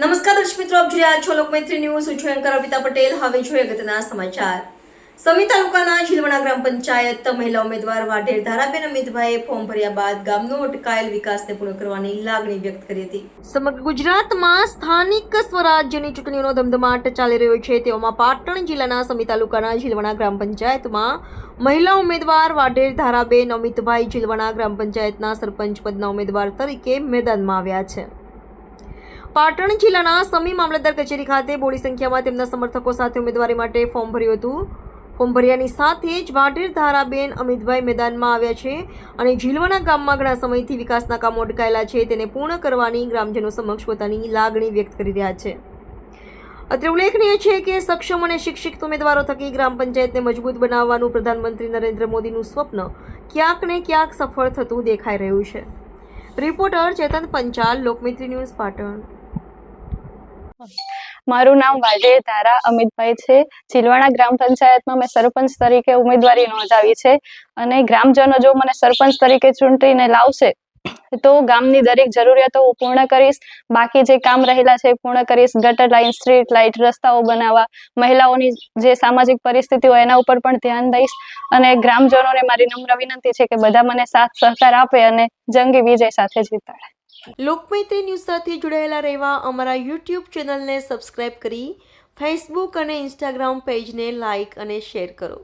નમસ્કાર દર્શક મિત્રો, આપ જોઈ રહ્યા છો લોકમૈત્રી ન્યૂઝ. હું છું એન્કર અર્પિતા પટેલ. હવે જોઈએ અગત્યના સમાચાર. સમી તાલુકાના ઝીલવણા ગ્રામ પંચાયત મહિલા ઉમેદવાર વાઢેર ધારાબેન અમિતભાઈએ ફોર્મ ભર્યા બાદ ગામનો અટકાયેલ વિકાસને પૂર્ણ કરવાની લાગણી વ્યક્ત કરી હતી. સમગ્ર ગુજરાતમાં સ્થાનિક સ્વરાજ્યની ચૂંટણીઓનો ધમધમાટ ચાલી રહ્યો છે. તેવામાં પાટણ જિલ્લાના સમી તાલુકાના ઝીલવણા ગ્રામ પંચાયતમાં મહિલા ઉમેદવાર વાઢેર ધારાબેન અમિતભાઈ ઝીલવણા ગ્રામ પંચાયતના સરપંચ પદના ઉમેદવાર તરીકે મેદાનમાં આવ્યા છે. પાટણ જિલ્લાના સમી મામલતદાર કચેરી ખાતે બોડી સંખ્યામાં તેમના સમર્થકો સાથે ઉમેદવારી માટે ફોર્મ ભર્યું હતું. ફોર્મ ભર્યાની સાથે જ વાઢેર ધારાબેન અમિતભાઈ મેદાનમાં આવ્યા છે અને ઝીલવણા ગામમાં ઘણા સમયથી વિકાસના કામો અટકાયેલા છે તેને પૂર્ણ કરવાની ગ્રામજનો સમક્ષ પોતાની લાગણી વ્યક્ત કરી રહ્યા છે. અત્રે ઉલ્લેખનીય છે કે સક્ષમ અને શિક્ષિત ઉમેદવારો થકી ગ્રામ પંચાયતને મજબૂત બનાવવાનું પ્રધાનમંત્રી નરેન્દ્ર મોદીનું સ્વપ્ન ક્યાંક ને ક્યાંક સફળ થતું દેખાઈ રહ્યું છે. રિપોર્ટર ચેતન પંચાલ, લોકમૈત્રી ન્યૂઝ, પાટણ. મારું નામ વાઢેર ધારા અમિતભાઈ છે. ઝીલવણા ગ્રામ પંચાયતમાં મેં સરપંચ તરીકે ઉમેદવારી નોંધાવી છે અને ગ્રામજનો જો મને સરપંચ તરીકે ચૂંટીને લાવશે તો ગામની દરેક જરૂરિયાતો હું પૂર્ણ કરીશ. બાકી જે કામ રહેલા છે પૂર્ણ કરીશ. ગટર લાઈન, સ્ટ્રીટ લાઇટ, રસ્તાઓ બનાવવા, મહિલાઓની જે સામાજિક પરિસ્થિતિ હોય એના ઉપર પણ ધ્યાન દઈશ અને ગ્રામજનોને મારી નમ્ર વિનંતી છે કે બધા મને સાથ સહકાર આપે અને જંગી વિજય સાથે જીતાડે. લોકમૈત્રી ન્યૂઝ સાથે જોડાયેલા રહેવા અમારા યુટ્યુબ ચેનલને સબસ્ક્રાઇબ કરી ફેસબુક અને ઇન્સ્ટાગ્રામ પેજને લાઇક અને શેર કરો.